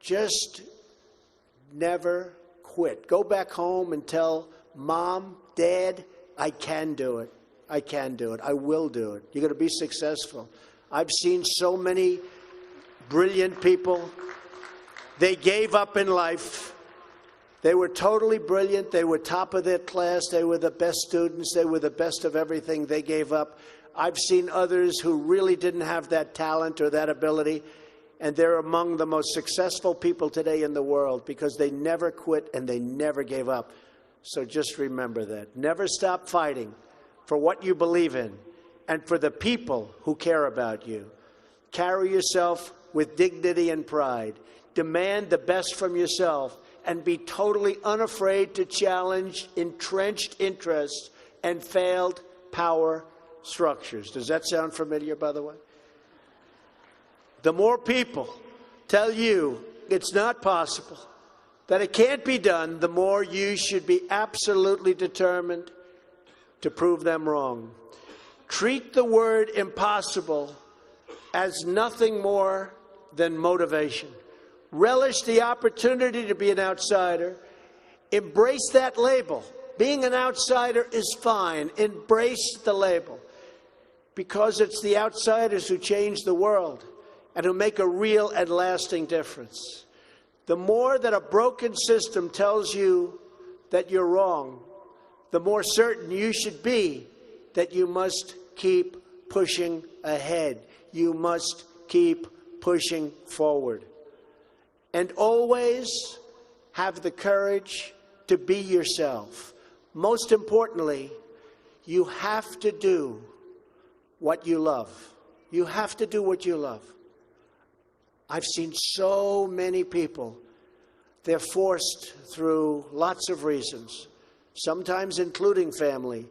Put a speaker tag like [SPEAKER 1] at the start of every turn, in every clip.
[SPEAKER 1] Just never quit. Go back home and tell Mom, Dad, I can do it. I can do it. I will do it. You're going to be successful. I've seen so many brilliant people. They gave up in life. They were totally brilliant. They were top of their class. They were the best students. They were the best of everything. They gave up. I've seen others who really didn't have that talent or that ability, and they're among the most successful people today in the world because they never quit and they never gave up. So just remember that. Never stop fighting for what you believe in and for the people who care about you. Carry yourself with dignity and pride. Demand the best from yourself and be totally unafraid to challenge entrenched interests and failed power structures. Does that sound familiar, by the way? The more people tell you it's not possible, that it can't be done, the more you should be absolutely determined to prove them wrong. Treat the word impossible as nothing more than motivation. Relish the opportunity to be an outsider. Embrace that label. Being an outsider is fine. Embrace the label. Because it's the outsiders who change the world and who make a real and lasting difference. The more that a broken system tells you that you're wrong, the more certain you should be that you must keep pushing ahead. You must keep pushing forward. And always have the courage to be yourself. Most importantly, you have to do what you love. You have to do what you love. I've seen so many people, they're forced through lots of reasons, sometimes including family,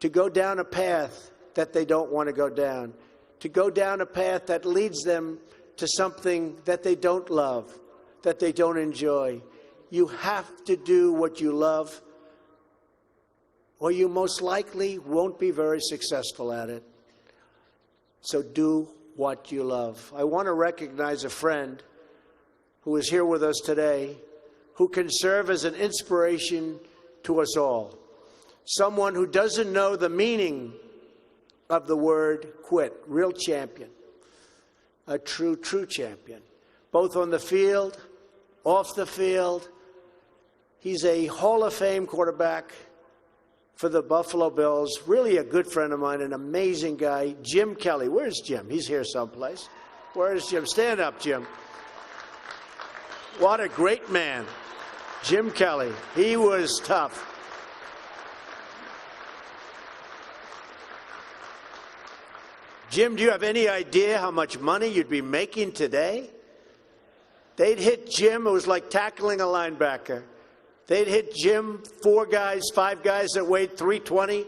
[SPEAKER 1] to go down a path that they don't want to go down, to go down a path that leads them to something that they don't love, that they don't enjoy. You have to do what you love, or you most likely won't be very successful at it. So do what you love. I want to recognize a friend who is here with us today who can serve as an inspiration to us all. Someone who doesn't know the meaning of the word quit. Real champion. A true champion. Both on the field, off the field. He's a Hall of Fame quarterback for the Buffalo Bills. Really a good friend of mine, an amazing guy. Jim Kelly. Where's Jim? He's here someplace. Where's Jim? Stand up, Jim. What a great man. Jim Kelly. He was tough. Jim, do you have any idea how much money you'd be making today? They'd hit Jim. It was like tackling a linebacker. They'd hit Jim, 4 guys, 5 guys that weighed 320,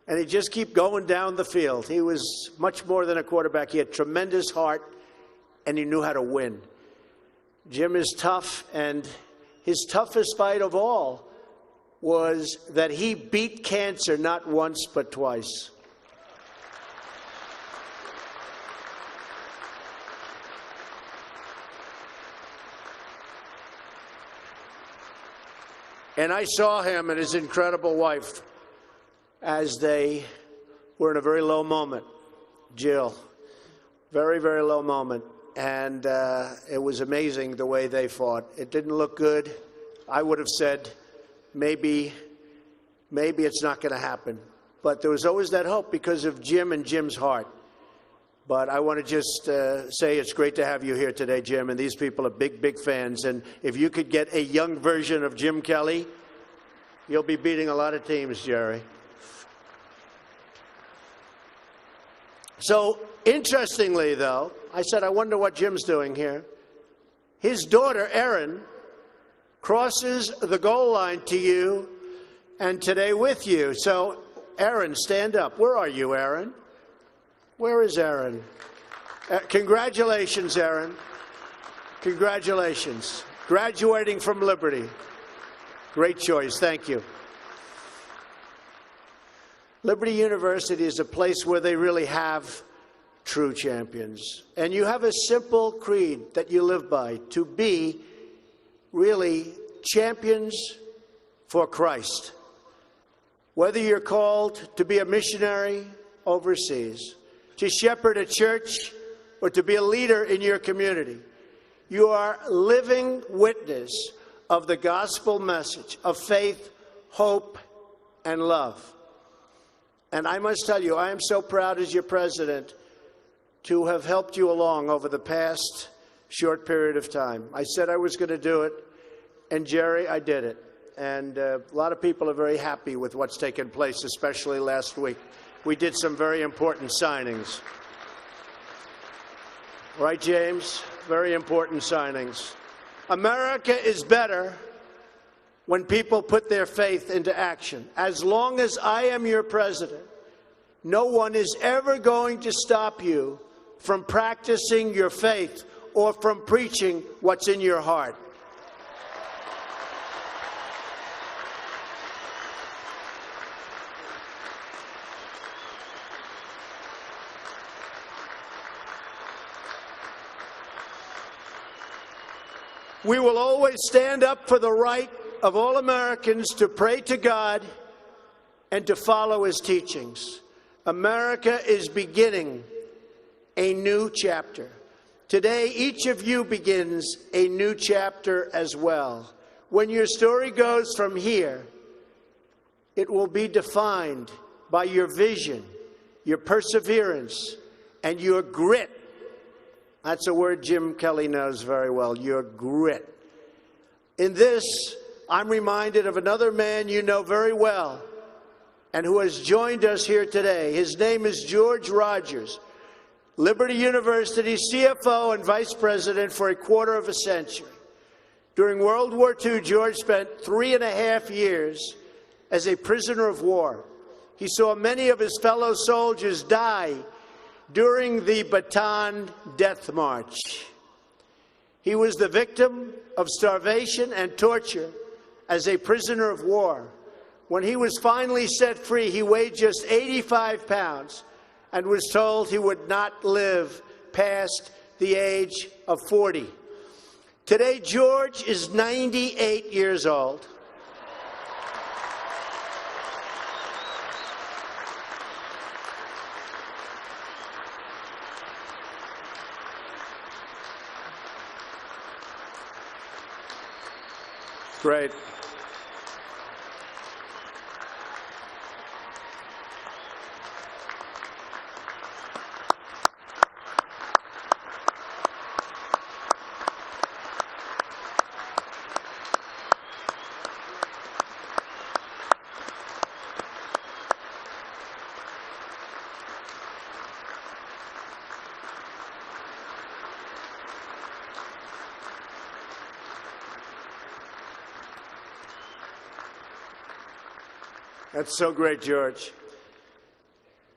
[SPEAKER 1] and he'd just keep going down the field. He was much more than a quarterback. He had tremendous heart, and he knew how to win. Jim is tough, and his toughest fight of all was that he beat cancer not once but twice. And I saw him and his incredible wife as they were in a very low moment. Jill, very, very low moment. And it was amazing the way they fought. It didn't look good. I would have said, maybe it's not going to happen. But there was always that hope because of Jim and Jim's heart. But I want to just say it's great to have you here today, Jim. And these people are big, big fans. And if you could get a young version of Jim Kelly, you'll be beating a lot of teams, Jerry. So, interestingly, though, I said, I wonder what Jim's doing here. His daughter, Erin, crosses the goal line to you and today with you. So, Erin, stand up. Where are you, Erin? Where is Erin? Congratulations, Erin. Congratulations. Graduating from Liberty. Great choice. Thank you. Liberty University is a place where they really have true champions. And you have a simple creed that you live by, to be really champions for Christ. Whether you're called to be a missionary overseas, to shepherd a church, or to be a leader in your community, you are living witness of the gospel message of faith, hope, and love. And I must tell you, I am so proud as your president to have helped you along over the past short period of time. I said I was going to do it, and Jerry, I did it. And a lot of people are very happy with what's taken place, especially last week. We did some very important signings. Right, James? Very important signings. America is better when people put their faith into action. As long as I am your president, no one is ever going to stop you from practicing your faith or from preaching what's in your heart. We will always stand up for the right of all Americans to pray to God and to follow His teachings. America is beginning a new chapter. Today, each of you begins a new chapter as well. When your story goes from here, it will be defined by your vision, your perseverance, and your grit. That's a word Jim Kelly knows very well, your grit. In this, I'm reminded of another man you know very well and who has joined us here today. His name is George Rogers, Liberty University CFO and Vice President for a quarter of a century. During World War II, George spent 3.5 years as a prisoner of war. He saw many of his fellow soldiers die during the Bataan Death March. He was the victim of starvation and torture as a prisoner of war. When he was finally set free, he weighed just 85 pounds and was told he would not live past the age of 40. Today, George is 98 years old. Great. That's so great, George.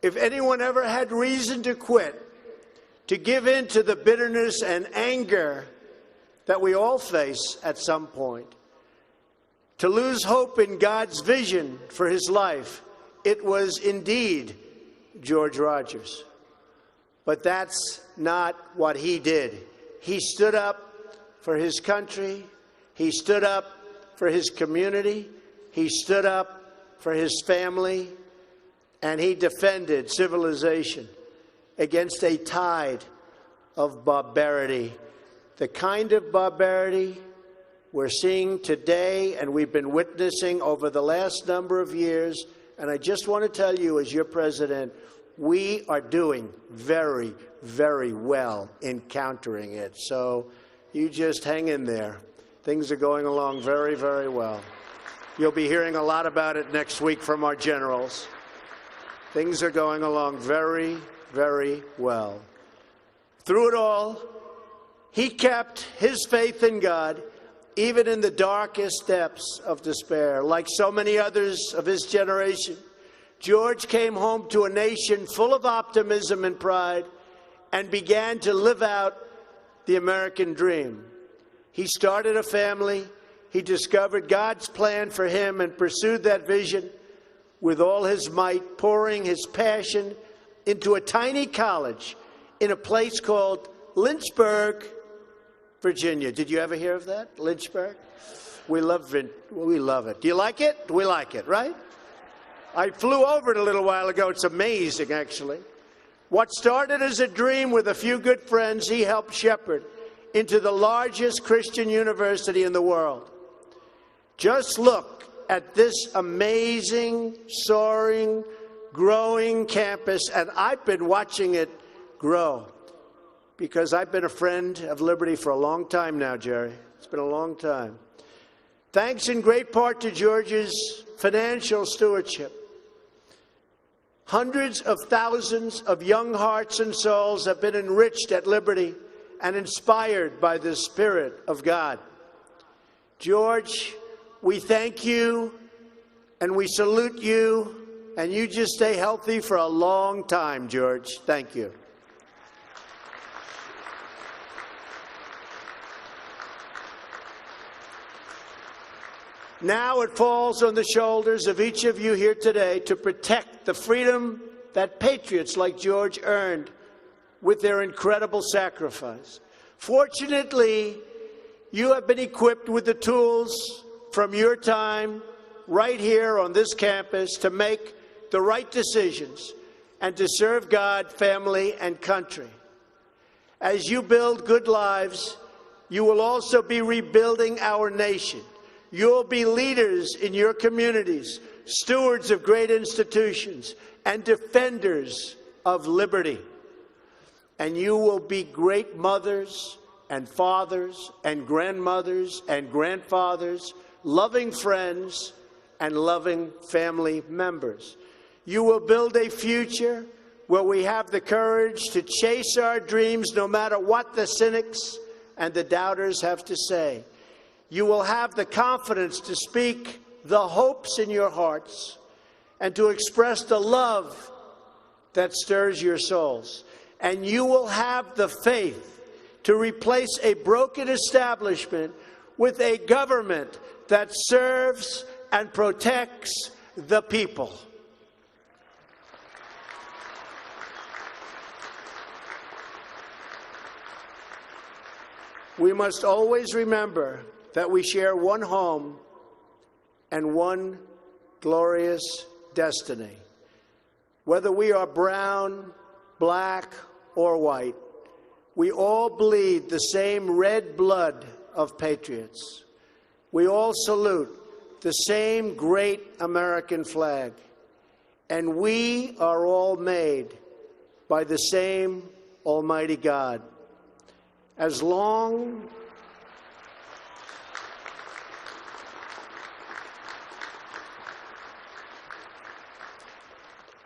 [SPEAKER 1] If anyone ever had reason to quit, to give in to the bitterness and anger that we all face at some point, to lose hope in God's vision for his life, it was indeed George Rogers. But that's not what he did. He stood up for his country. He stood up for his community. He stood up for his family, and he defended civilization against a tide of barbarity, the kind of barbarity we're seeing today and we've been witnessing over the last number of years. And I just want to tell you, as your president, we are doing very, very well in countering it. So you just hang in there. Things are going along very, very well. You'll be hearing a lot about it next week from our generals. Things are going along very, very well. Through it all, he kept his faith in God, even in the darkest depths of despair. Like so many others of his generation, George came home to a nation full of optimism and pride and began to live out the American dream. He started a family. He discovered God's plan for him and pursued that vision with all his might, pouring his passion into a tiny college in a place called Lynchburg, Virginia. Did you ever hear of that? Lynchburg? We love it. Do you like it? We like it, right? I flew over it a little while ago. It's amazing, actually. What started as a dream with a few good friends, he helped shepherd into the largest Christian university in the world. Just look at this amazing, soaring, growing campus, and I've been watching it grow because I've been a friend of Liberty for a long time now, Jerry. It's been a long time. Thanks in great part to George's financial stewardship. Hundreds of thousands of young hearts and souls have been enriched at Liberty and inspired by the Spirit of God. George, we thank you and we salute you, and you just stay healthy for a long time, George. Thank you. Now it falls on the shoulders of each of you here today to protect the freedom that patriots like George earned with their incredible sacrifice. Fortunately, you have been equipped with the tools from your time right here on this campus to make the right decisions and to serve God, family, and country. As you build good lives, you will also be rebuilding our nation. You'll be leaders in your communities, stewards of great institutions, and defenders of liberty. And you will be great mothers and fathers and grandmothers and grandfathers, loving friends and loving family members. You will build a future where we have the courage to chase our dreams no matter what the cynics and the doubters have to say. You will have the confidence to speak the hopes in your hearts and to express the love that stirs your souls. And you will have the faith to replace a broken establishment with a government that serves and protects the people. We must always remember that we share one home and one glorious destiny. Whether we are brown, black, or white, we all bleed the same red blood of patriots. We all salute the same great American flag. And we are all made by the same Almighty God. As long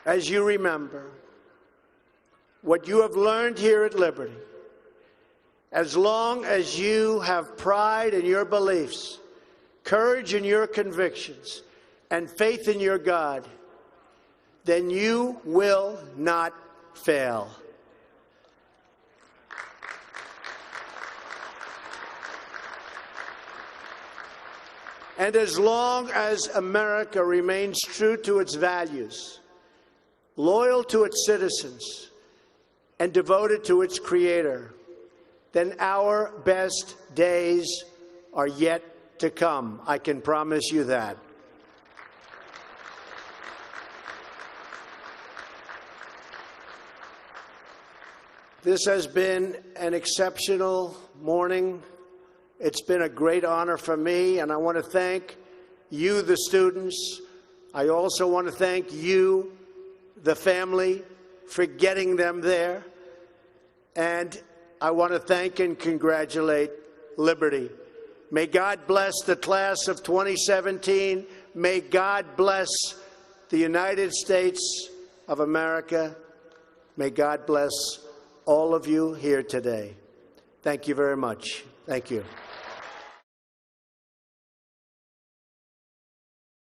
[SPEAKER 1] as you remember what you have learned here at Liberty, as long as you have pride in your beliefs, courage in your convictions, and faith in your God, then you will not fail. And as long as America remains true to its values, loyal to its citizens, and devoted to its Creator, then our best days are yet to come. I can promise you that. This has been an exceptional morning. It's been a great honor for me, and I want to thank you, the students. I also want to thank you, the family, for getting them there. And I want to thank and congratulate Liberty. May God bless the class of 2017. May God bless the United States of America. May God bless all of you here today. Thank you very much. Thank you.